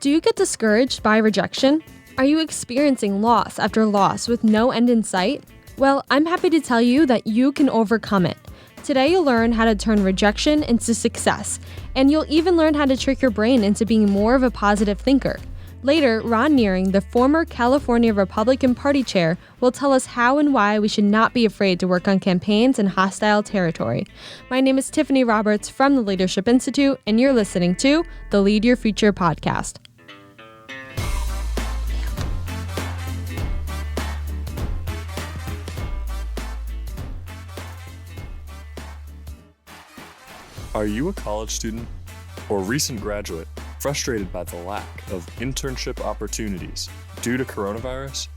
Do you get discouraged by rejection? Are you experiencing loss after loss with no end in sight? Well, I'm happy to tell you that you can overcome it. Today you'll learn how to turn rejection into success, and you'll even learn how to trick your brain into being more of a positive thinker. Later, Ron Nehring, the former California Republican Party chair, will tell us how and why we should not be afraid to work on campaigns in hostile territory. My name is Tiffany Roberts from the Leadership Institute, and you're listening to the Lead Your Future podcast. Are you a college student or recent graduate frustrated by the lack of internship opportunities due to coronavirus?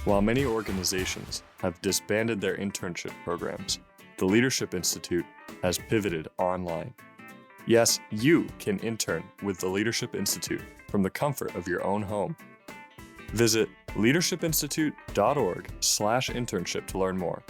While many organizations have disbanded their internship programs, the Leadership Institute has pivoted online. Yes, you can intern with the Leadership Institute from the comfort of your own home. Visit leadershipinstitute.org/internship to learn more.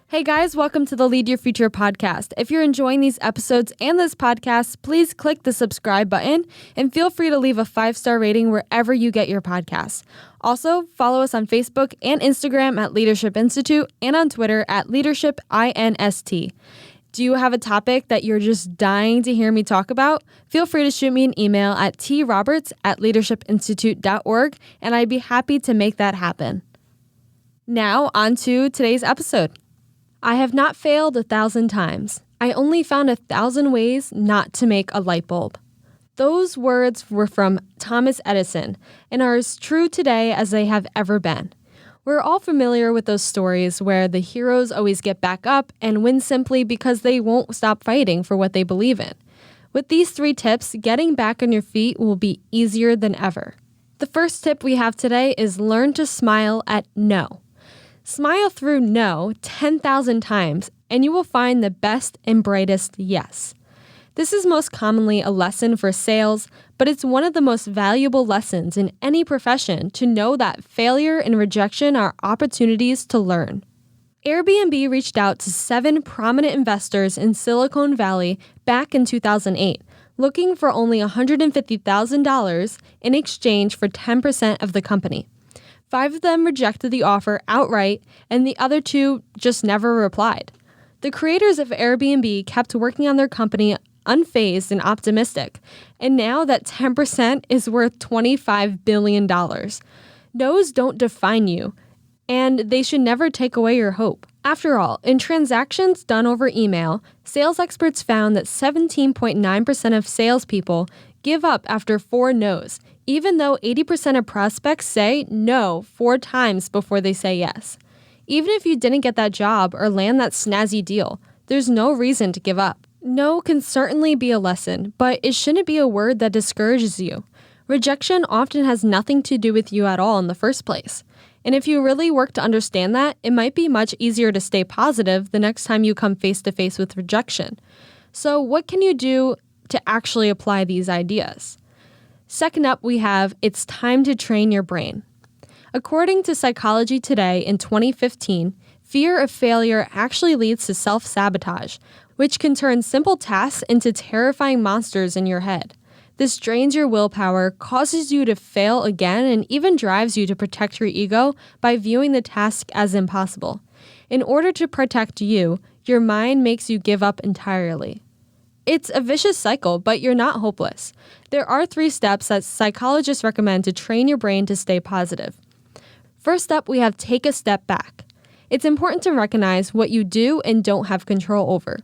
Hey guys, welcome to the Lead Your Future podcast. If you're enjoying these episodes and this podcast, please click the subscribe button and feel free to leave a 5-star rating wherever you get your podcasts. Also, follow us on Facebook and Instagram at Leadership Institute and on Twitter at LeadershipINST. Do you have a topic that you're just dying to hear me talk about? Feel free to shoot me an email at troberts@leadershipinstitute.org and I'd be happy to make that happen. Now, on to today's episode. I have not failed 1,000 times. I only found 1,000 ways not to make a light bulb. Those words were from Thomas Edison and are as true today as they have ever been. We're all familiar with those stories where the heroes always get back up and win simply because they won't stop fighting for what they believe in. With these 3 tips, getting back on your feet will be easier than ever. The first tip we have today is learn to smile at no. Smile through no 10,000 times, and you will find the best and brightest yes. This is most commonly a lesson for sales, but it's one of the most valuable lessons in any profession to know that failure and rejection are opportunities to learn. Airbnb reached out to 7 prominent investors in Silicon Valley back in 2008, looking for only $150,000 in exchange for 10% of the company. 5 of them rejected the offer outright, and the other 2 just never replied. The creators of Airbnb kept working on their company unfazed and optimistic, and now that 10% is worth $25 billion. No's don't define you, and they should never take away your hope. After all, in transactions done over email, sales experts found that 17.9% of salespeople give up after 4 no's, even though 80% of prospects say no 4 times before they say yes. Even if you didn't get that job or land that snazzy deal, there's no reason to give up. No can certainly be a lesson, but it shouldn't be a word that discourages you. Rejection often has nothing to do with you at all in the first place. And if you really work to understand that, it might be much easier to stay positive the next time you come face to face with rejection. So what can you do to actually apply these ideas? Second up, we have it's time to train your brain. According to Psychology Today in 2015, fear of failure actually leads to self-sabotage, which can turn simple tasks into terrifying monsters in your head. This drains your willpower, causes you to fail again, and even drives you to protect your ego by viewing the task as impossible. In order to protect you, your mind makes you give up entirely. It's a vicious cycle, but you're not hopeless. There are 3 steps that psychologists recommend to train your brain to stay positive. First up, we have take a step back. It's important to recognize what you do and don't have control over.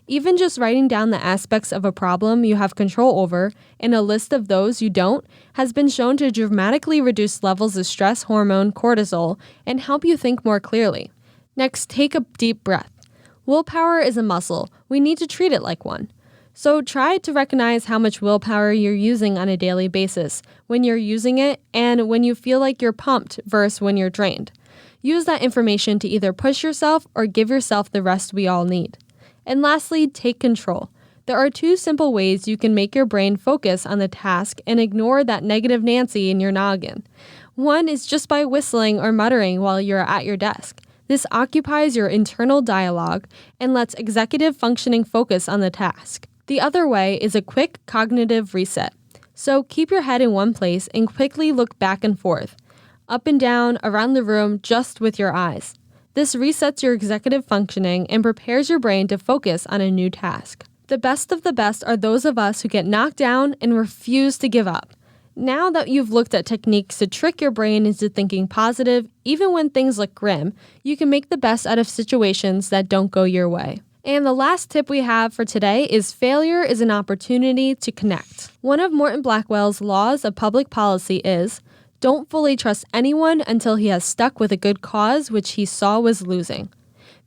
Even just writing down the aspects of a problem you have control over and a list of those you don't has been shown to dramatically reduce levels of stress hormone cortisol and help you think more clearly. Next, take a deep breath. Willpower is a muscle. We need to treat it like one. So try to recognize how much willpower you're using on a daily basis, when you're using it, and when you feel like you're pumped versus when you're drained. Use that information to either push yourself or give yourself the rest we all need. And lastly, take control. There are 2 simple ways you can make your brain focus on the task and ignore that negative Nancy in your noggin. One is just by whistling or muttering while you're at your desk. This occupies your internal dialogue and lets executive functioning focus on the task. The other way is a quick cognitive reset. So keep your head in one place and quickly look back and forth, up and down, around the room, just with your eyes. This resets your executive functioning and prepares your brain to focus on a new task. The best of the best are those of us who get knocked down and refuse to give up. Now that you've looked at techniques to trick your brain into thinking positive, even when things look grim, you can make the best out of situations that don't go your way. And the last tip we have for today is failure is an opportunity to connect. One of Morton Blackwell's laws of public policy is, don't fully trust anyone until he has stuck with a good cause which he saw was losing.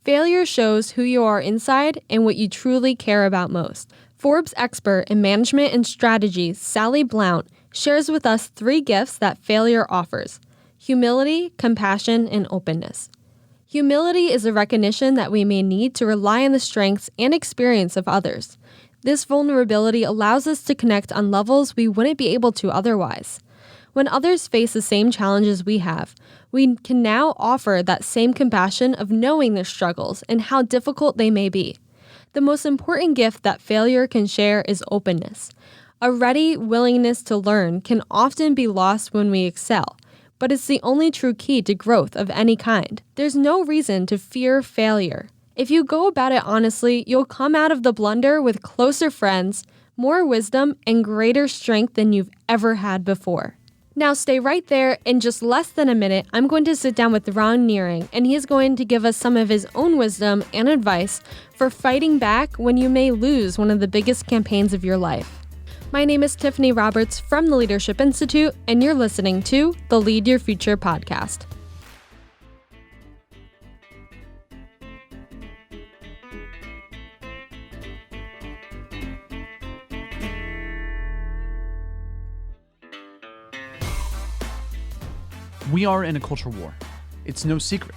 Failure shows who you are inside and what you truly care about most. Forbes expert in management and strategy, Sally Blount, shares with us 3 gifts that failure offers: humility, compassion, and openness. Humility is a recognition that we may need to rely on the strengths and experience of others. This vulnerability allows us to connect on levels we wouldn't be able to otherwise. When others face the same challenges we have, we can now offer that same compassion of knowing their struggles and how difficult they may be. The most important gift that failure can share is openness. A ready willingness to learn can often be lost when we excel, but it's the only true key to growth of any kind. There's no reason to fear failure. If you go about it honestly, you'll come out of the blunder with closer friends, more wisdom, and greater strength than you've ever had before. Now stay right there. In just less than a minute, I'm going to sit down with Ron Nehring, and he is going to give us some of his own wisdom and advice for fighting back when you may lose one of the biggest campaigns of your life. My name is Tiffany Roberts from the Leadership Institute, and you're listening to the Lead Your Future podcast. We are in a culture war. It's no secret.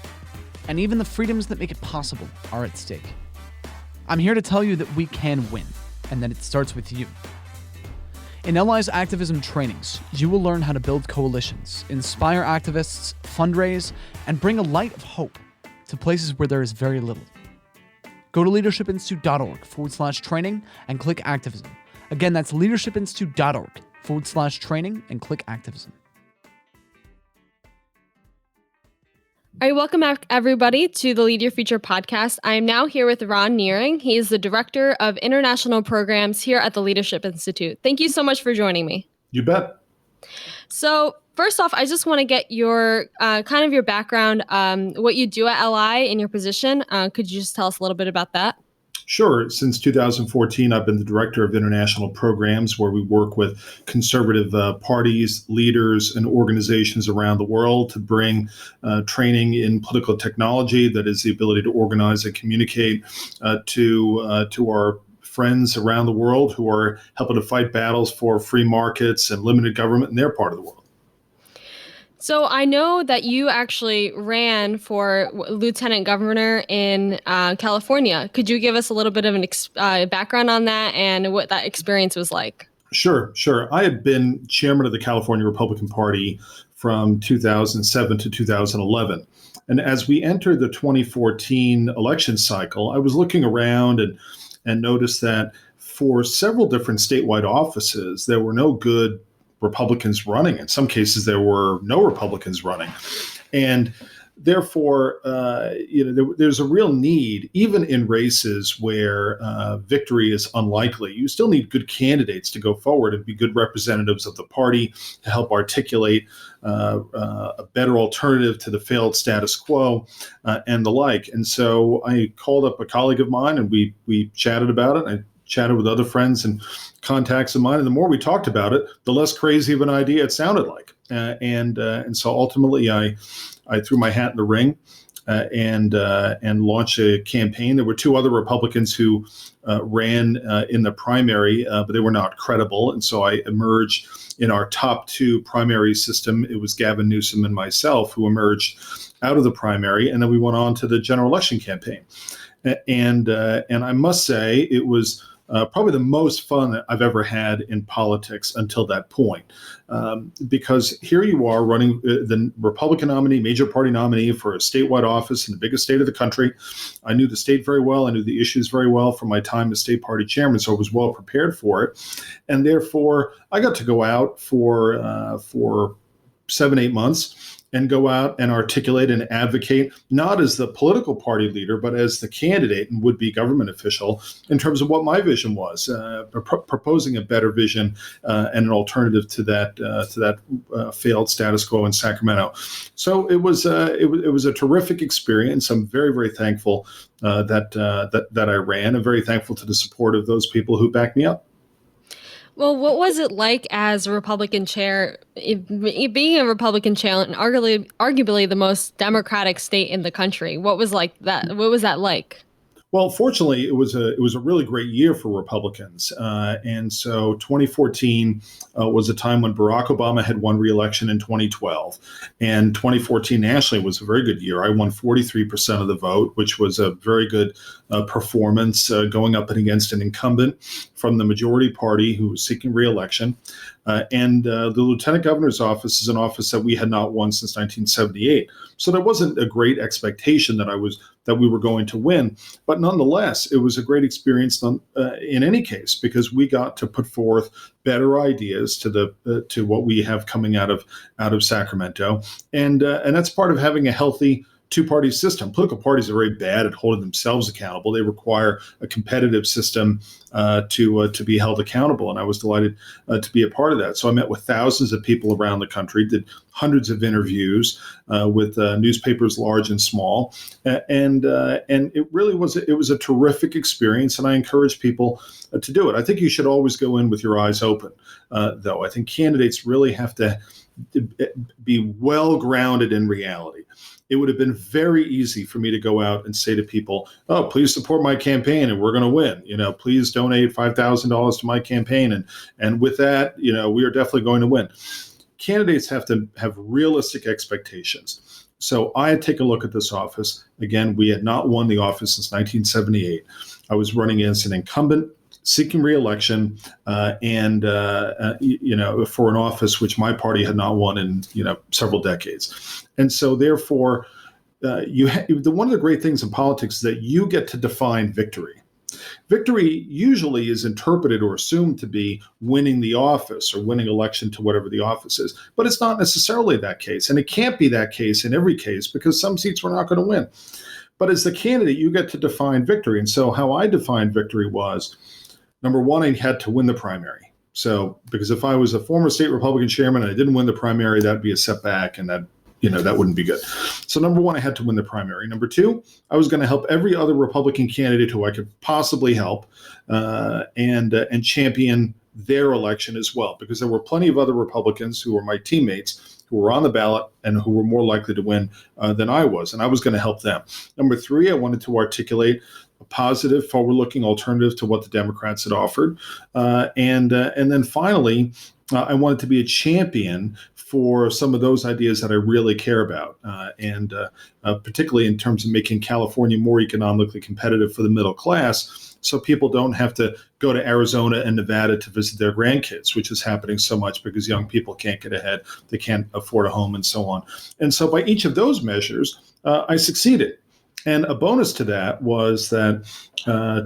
And even the freedoms that make it possible are at stake. I'm here to tell you that we can win, and that it starts with you. In LI's activism trainings, you will learn how to build coalitions, inspire activists, fundraise, and bring a light of hope to places where there is very little. Go to leadershipinstitute.org/training and click activism. Again, that's leadershipinstitute.org/training and click activism. All right, welcome back, everybody, to the Lead Your Future podcast. I am now here with Ron Nehring. He is the Director of International Programs here at the Leadership Institute. Thank you so much for joining me. You bet. So first off, I just want to get your kind of your background, what you do at LI in your position. Could you just tell us a little bit about that? Sure. Since 2014, I've been the Director of International Programs, where we work with conservative parties, leaders, and organizations around the world to bring training in political technology, that is the ability to organize and communicate to our friends around the world who are helping to fight battles for free markets and limited government in their part of the world. So I know that you actually ran for lieutenant governor in California. Could you give us a little bit of an background on that and what that experience was like? Sure. I had been chairman of the California Republican Party from 2007 to 2011. And as we entered the 2014 election cycle, I was looking around and noticed that for several different statewide offices, there were no good Republicans running. In some cases, there were no Republicans running. And therefore, there's a real need, even in races where victory is unlikely. You still need good candidates to go forward and be good representatives of the party to help articulate a better alternative to the failed status quo and the like. And so I called up a colleague of mine, and we chatted about it. I chatted with other friends and contacts of mine, and the more we talked about it, the less crazy of an idea it sounded like. And so ultimately, I threw my hat in the ring and launched a campaign. There were 2 other Republicans who ran in the primary, but they were not credible. And so I emerged in our top 2 primary system. It was Gavin Newsom and myself who emerged out of the primary, and then we went on to the general election campaign. And I must say, it was probably the most fun that I've ever had in politics until that point. Because here you are running the Republican nominee, major party nominee for a statewide office in the biggest state of the country. I knew the state very well. I knew the issues very well from my time as state party chairman, so I was well prepared for it. And therefore, I got to go out for 7-8 months and go out and articulate and advocate, not as the political party leader, but as the candidate and would-be government official in terms of what my vision was, proposing a better vision and an alternative to that failed status quo in Sacramento. So it was a terrific experience. I'm very, very thankful that I ran, and very thankful to the support of those people who backed me up. Well, what was it like as a Republican chair, being a Republican chair in arguably the most Democratic state in the country? What was that like? Well, fortunately, it was a really great year for Republicans, and so 2014 was a time when Barack Obama had won re-election in 2012, and 2014 nationally was a very good year. I won 43% of the vote, which was a very good performance, going up against an incumbent from the majority party who was seeking re-election. And the lieutenant governor's office is an office that we had not won since 1978. So there wasn't a great expectation that we were going to win. But nonetheless, it was a great experience in any case, because we got to put forth better ideas to what we have coming out of Sacramento. And that's part of having a healthy two-party system. Political parties are very bad at holding themselves accountable. They require a competitive system to be held accountable, and I was delighted to be a part of that. So I met with thousands of people around the country, did hundreds of interviews with newspapers large and small, and it really was a terrific experience, and I encourage people to do it. I think you should always go in with your eyes open, though. I think candidates really have to be well grounded in reality. It would have been very easy for me to go out and say to people, "Oh, please support my campaign, and we're going to win. Please donate $5,000 to my campaign, and with that, we are definitely going to win." Candidates have to have realistic expectations. So I had taken a look at this office. Again, we had not won the office since 1978. I was running against an incumbent seeking re-election, and for an office which my party had not won in several decades. And so therefore, one of the great things in politics is that you get to define victory. Victory usually is interpreted or assumed to be winning the office or winning election to whatever the office is, but it's not necessarily that case, and it can't be that case in every case, because some seats we're not going to win. But as the candidate, you get to define victory. And so how I defined victory was, number one, I had to win the primary. So, because if I was a former state Republican chairman and I didn't win the primary, that'd be a setback, and that wouldn't be good. So number one, I had to win the primary. Number two, I was going to help every other Republican candidate who I could possibly help, and champion their election as well, because there were plenty of other Republicans who were my teammates who were on the ballot and who were more likely to win than I was, and I was going to help them. Number three, I wanted to articulate a positive, forward-looking alternative to what the Democrats had offered, and then finally, I wanted to be a champion for some of those ideas that I really care about, and particularly in terms of making California more economically competitive for the middle class, so people don't have to go to Arizona and Nevada to visit their grandkids, which is happening so much because young people can't get ahead, they can't afford a home, and so on. And so by each of those measures, I succeeded. And a bonus to that was that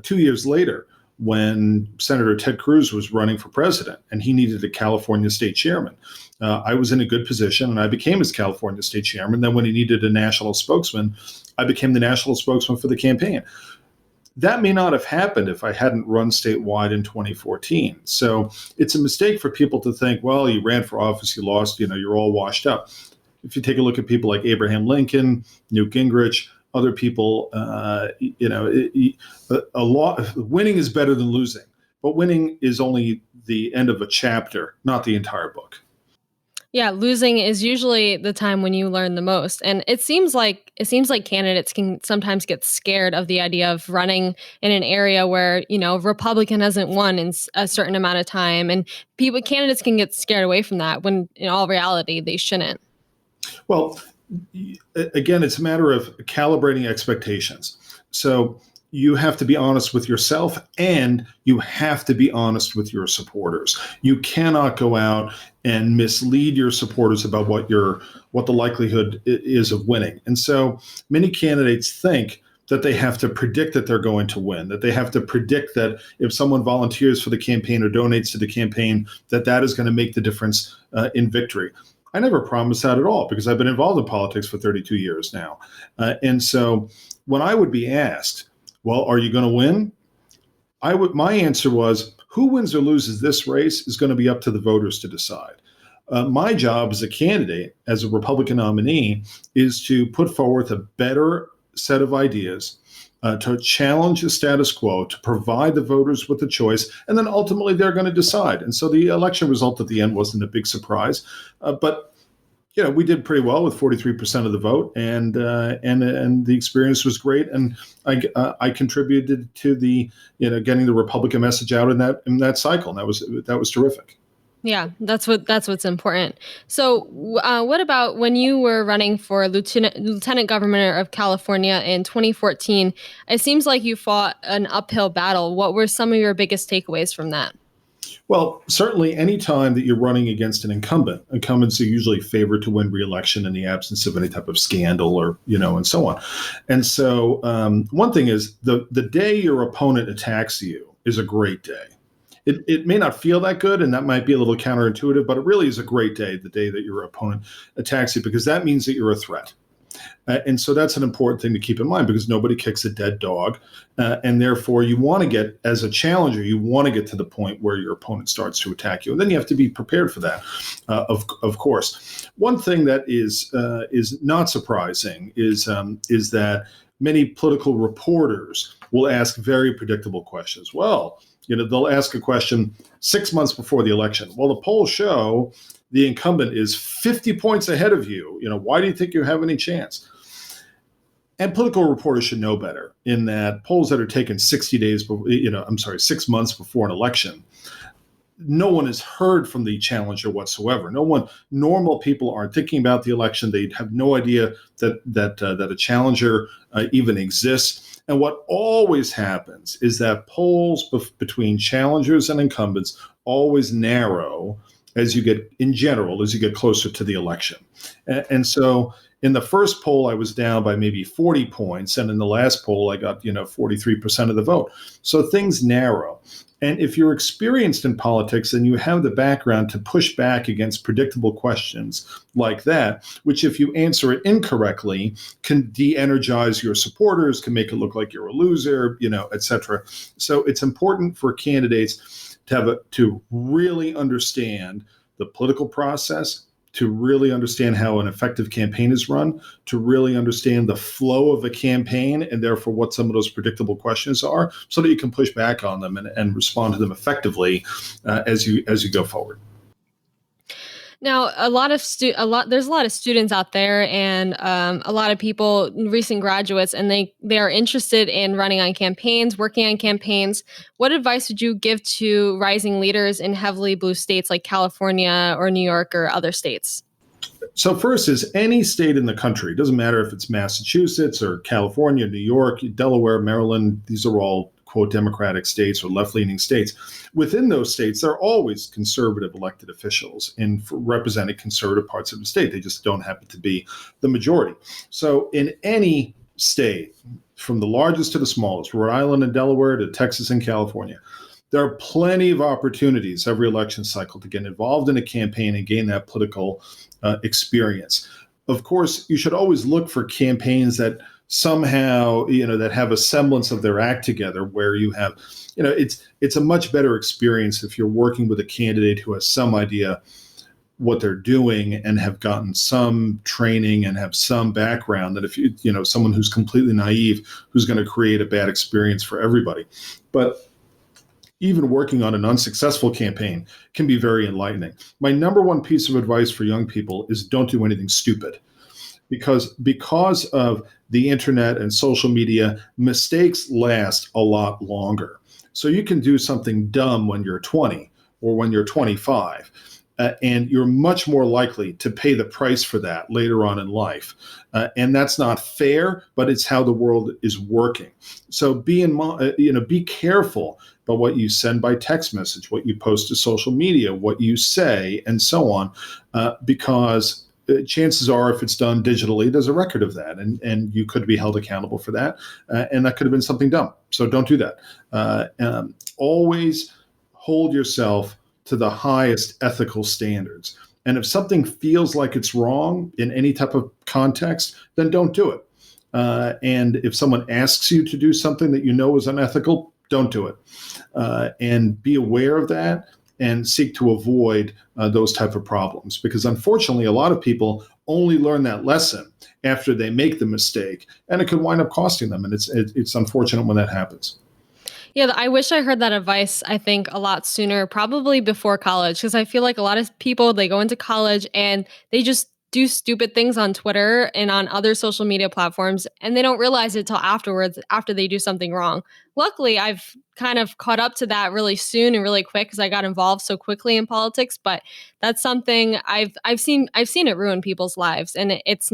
2 years later, when Senator Ted Cruz was running for president and he needed a California state chairman, I was in a good position and I became his California state chairman. Then when he needed a national spokesman, I became the national spokesman for the campaign. That may not have happened if I hadn't run statewide in 2014. So it's a mistake for people to think, well, you ran for office, you lost, you're all washed up. If you take a look at people like Abraham Lincoln, Newt Gingrich, other people, winning is better than losing, but winning is only the end of a chapter, not the entire book. Yeah, losing is usually the time when you learn the most. And it seems like candidates can sometimes get scared of the idea of running in an area where, Republican hasn't won in a certain amount of time. And candidates can get scared away from that when in all reality, they shouldn't. Well, again, it's a matter of calibrating expectations. So you have to be honest with yourself, and you have to be honest with your supporters. You cannot go out and mislead your supporters about what the likelihood is of winning. And so many candidates think that they have to predict that they're going to win, that they have to predict that if someone volunteers for the campaign or donates to the campaign, that is going to make the difference in victory. I never promised that at all, because I've been involved in politics for 32 years now. And so when I would be asked, well, are you going to win? My answer was, who wins or loses this race is going to be up to the voters to decide. My job as a candidate, as a Republican nominee, is to put forth a better set of ideas, to challenge the status quo, to provide the voters with a choice, and then ultimately they're going to decide. And so the election result at the end wasn't a big surprise, but we did pretty well with 43% of the vote, and the experience was great, and I contributed to the getting the Republican message out in that cycle, and that was terrific. Yeah, that's what's important. So, what about when you were running for Lieutenant Governor of California in 2014? It seems like you fought an uphill battle. What were some of your biggest takeaways from that? Well, certainly any time that you're running against an incumbent, incumbents are usually favored to win re-election in the absence of any type of scandal or, and so on. And so one thing is the day your opponent attacks you is a great day. It may not feel that good, and that might be a little counterintuitive, but it really is a great day, the day that your opponent attacks you, because that means that you're a threat. And so that's an important thing to keep in mind, because nobody kicks a dead dog. And therefore, you want to get, as a challenger, you want to get to the point where your opponent starts to attack you. And then you have to be prepared for that, of course. One thing that is not surprising is that many political reporters will ask very predictable questions. Well, they'll ask a question 6 months before the election. Well, the polls show the incumbent is 50 points ahead of you. Why do you think you have any chance? And political reporters should know better, in that polls that are taken 6 months before an election, no one has heard from the challenger whatsoever. Normal people aren't thinking about the election. They have no idea that a challenger even exists. And what always happens is that polls between challengers and incumbents always narrow as you get closer to the election. And so in the first poll, I was down by maybe 40 points. And in the last poll, I got, 43% of the vote. So things narrow. And if you're experienced in politics and you have the background to push back against predictable questions like that, which if you answer it incorrectly can de-energize your supporters, can make it look like you're a loser, et cetera. So it's important for candidates to really understand the political process, to really understand how an effective campaign is run, to really understand the flow of a campaign, and therefore what some of those predictable questions are, so that you can push back on them and respond to them effectively as you go forward. Now, there's a lot of students out there, and a lot of people, recent graduates, and they are interested in running on campaigns, working on campaigns. What advice would you give to rising leaders in heavily blue states like California or New York or other states? So first is any state in the country. It doesn't matter if it's Massachusetts or California, New York, Delaware, Maryland. These are all, quote, Democratic states or left-leaning states. Within those states, there are always conservative elected officials representing conservative parts of the state. They just don't happen to be the majority. So in any state, from the largest to the smallest, Rhode Island and Delaware to Texas and California, there are plenty of opportunities every election cycle to get involved in a campaign and gain that political experience. Of course, you should always look for campaigns that somehow, that have a semblance of their act together, where you have, it's a much better experience if you're working with a candidate who has some idea what they're doing and have gotten some training and have some background, than if someone who's completely naive, who's going to create a bad experience for everybody. But even working on an unsuccessful campaign can be very enlightening. My number one piece of advice for young people is don't do anything stupid. Because of the internet and social media, mistakes last a lot longer. So you can do something dumb when you're 20 or when you're 25. and you're much more likely to pay the price for that later on in life. And that's not fair, but it's how the world is working. So be careful about what you send by text message, what you post to social media, what you say, and so on, because chances are, if it's done digitally, there's a record of that, and you could be held accountable for that, and that could have been something dumb. So don't do that. Always hold yourself to the highest ethical standards. And if something feels like it's wrong in any type of context, then don't do it. And if someone asks you to do something that you know is unethical, don't do it. And be aware of that and seek to avoid those type of problems. Because unfortunately, a lot of people only learn that lesson after they make the mistake, and it could wind up costing them. And it's unfortunate when that happens. Yeah, I wish I heard that advice, I think, a lot sooner, probably before college, because I feel like a lot of people, they go into college and they just do stupid things on Twitter and on other social media platforms, and they don't realize it till afterwards, after they do something wrong. Luckily, I've kind of caught up to that really soon and really quick because I got involved so quickly in politics. But that's something I've seen it ruin people's lives, and it's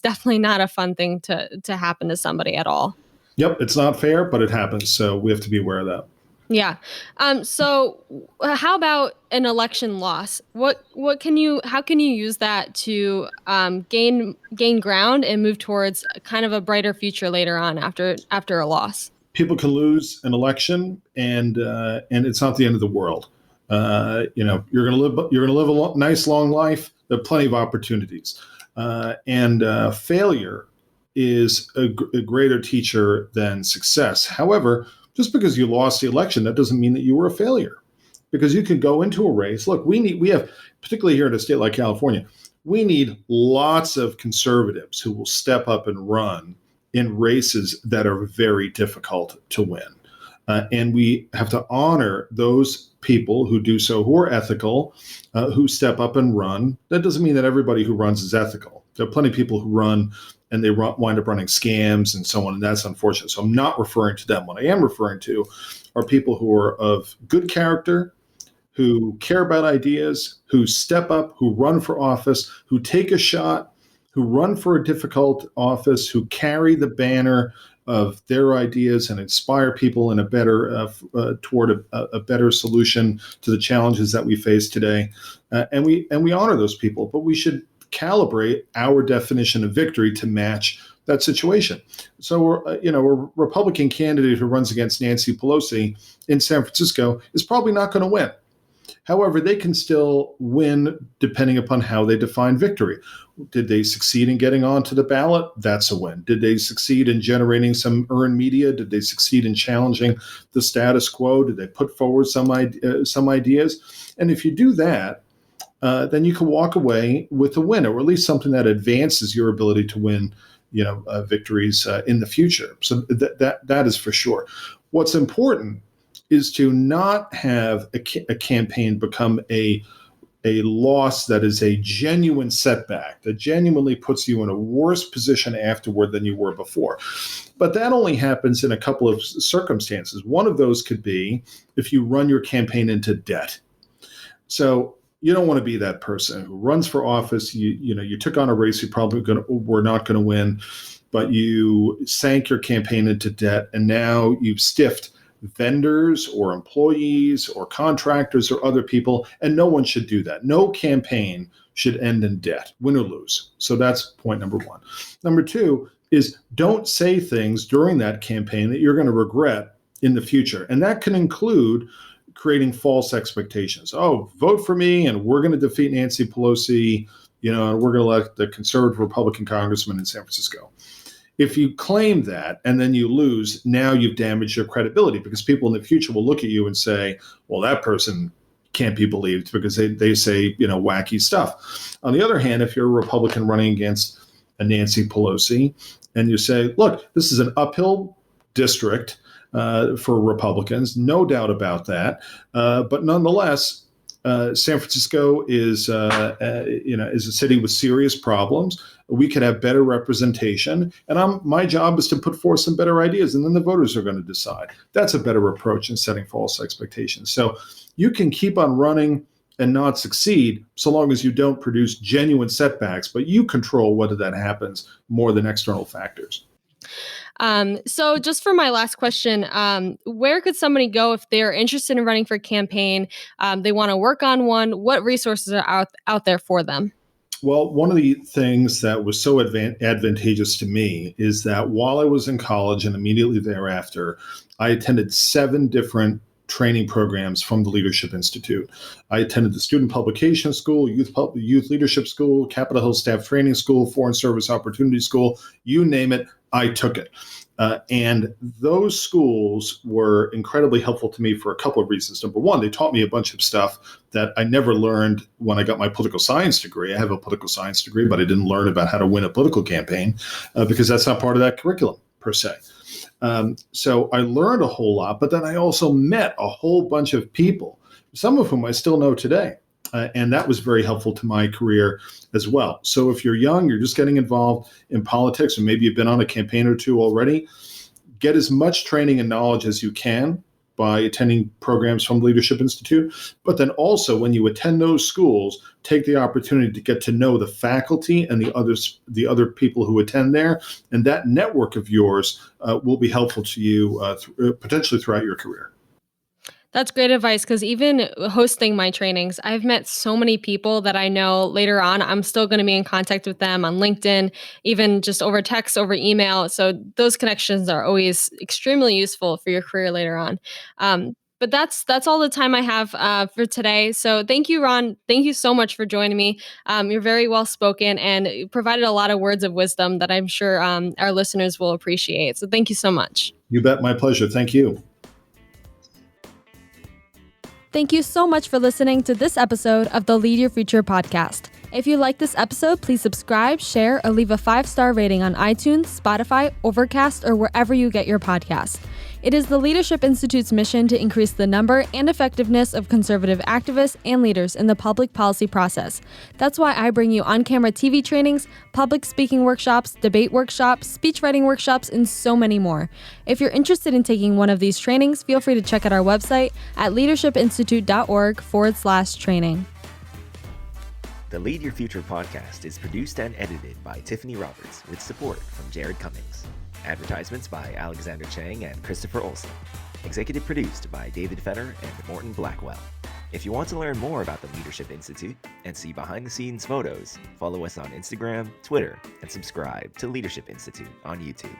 definitely not a fun thing to happen to somebody at all. Yep, it's not fair, but it happens. So we have to be aware of that. Yeah. So how about an election loss? How can you use that to gain ground and move towards kind of a brighter future later on after a loss? People can lose an election, and it's not the end of the world. You're going to live a nice long life. There are plenty of opportunities, and failure is a greater teacher than success. However, just because you lost the election, that doesn't mean that you were a failure, because you can go into a race. Look, we have, particularly here in a state like California, we need lots of conservatives who will step up and run in races that are very difficult to win. And we have to honor those people who do so, who are ethical, who step up and run. That doesn't mean that everybody who runs is ethical. There are plenty of people who run and they wind up running scams and so on, and that's unfortunate. So I'm not referring to them. What I am referring to are people who are of good character, who care about ideas, who step up, who run for office, who take a shot, who run for a difficult office, who carry the banner of their ideas and inspire people in a better toward a better solution to the challenges that we face today. And we honor those people, but we should calibrate our definition of victory to match that situation. So a Republican candidate who runs against Nancy Pelosi in San Francisco is probably not going to win. However, they can still win depending upon how they define victory. Did they succeed in getting onto the ballot? That's a win. Did they succeed in generating some earned media? Did they succeed in challenging the status quo? Did they put forward some ideas? And if you do that, then you can walk away with a win, or at least something that advances your ability to win, victories in the future. So that is for sure. What's important is to not have a campaign become a loss that is a genuine setback, that genuinely puts you in a worse position afterward than you were before. But that only happens in a couple of circumstances. One of those could be if you run your campaign into debt. So you don't want to be that person who runs for office. You took on a race you probably were not going to win, but you sank your campaign into debt, and now you've stiffed vendors or employees or contractors or other people, and no one should do that. No campaign should end in debt, win or lose. So that's point number one. Number two is don't say things during that campaign that you're going to regret in the future. And that can include creating false expectations. Oh, vote for me and we're going to defeat Nancy Pelosi, and we're going to elect the conservative Republican congressman in San Francisco. If you claim that and then you lose, now you've damaged your credibility, because people in the future will look at you and say, well, that person can't be believed because they say, wacky stuff. On the other hand, if you're a Republican running against a Nancy Pelosi and you say, look, this is an uphill district for Republicans, no doubt about that. But nonetheless, San Francisco is a city with serious problems. We could have better representation, and my job is to put forth some better ideas, and then the voters are going to decide. That's a better approach than setting false expectations. So you can keep on running and not succeed so long as you don't produce genuine setbacks, but you control whether that happens more than external factors. So just for my last question, where could somebody go if they're interested in running for a campaign? They want to work on one. What resources are out there for them? Well, one of the things that was so advantageous to me is that while I was in college and immediately thereafter, I attended 7 different training programs from the Leadership Institute. I attended the Student Publication School, Youth Leadership School, Capitol Hill Staff Training School, Foreign Service Opportunity School, you name it, I took it. And those schools were incredibly helpful to me for a couple of reasons. Number one, they taught me a bunch of stuff that I never learned when I got my political science degree. I have a political science degree, but I didn't learn about how to win a political campaign because that's not part of that curriculum per se. So I learned a whole lot, but then I also met a whole bunch of people, some of whom I still know today. And that was very helpful to my career as well. So if you're young, you're just getting involved in politics, and maybe you've been on a campaign or two already, get as much training and knowledge as you can by attending programs from Leadership Institute. But then also when you attend those schools, take the opportunity to get to know the faculty and the other people who attend there. And that network of yours will be helpful to you potentially throughout your career. That's great advice, because even hosting my trainings, I've met so many people that I know later on I'm still going to be in contact with them on LinkedIn, even just over text, over email. So those connections are always extremely useful for your career later on. But that's all the time I have for today. So thank you, Ron. Thank you so much for joining me. You're very well spoken and provided a lot of words of wisdom that I'm sure our listeners will appreciate. So thank you so much. You bet. My pleasure. Thank you. Thank you so much for listening to this episode of the Lead Your Future podcast. If you like this episode, please subscribe, share, or leave a 5-star rating on iTunes, Spotify, Overcast, or wherever you get your podcasts. It is the Leadership Institute's mission to increase the number and effectiveness of conservative activists and leaders in the public policy process. That's why I bring you on-camera TV trainings, public speaking workshops, debate workshops, speech writing workshops, and so many more. If you're interested in taking one of these trainings, feel free to check out our website at leadershipinstitute.org/training. The Lead Your Future podcast is produced and edited by Tiffany Roberts with support from Jared Cummings. Advertisements by Alexander Chang and Christopher Olson. Executive produced by David Fenner and Morton Blackwell. If you want to learn more about the Leadership Institute and see behind-the-scenes photos, follow us on Instagram, Twitter, and subscribe to Leadership Institute on YouTube.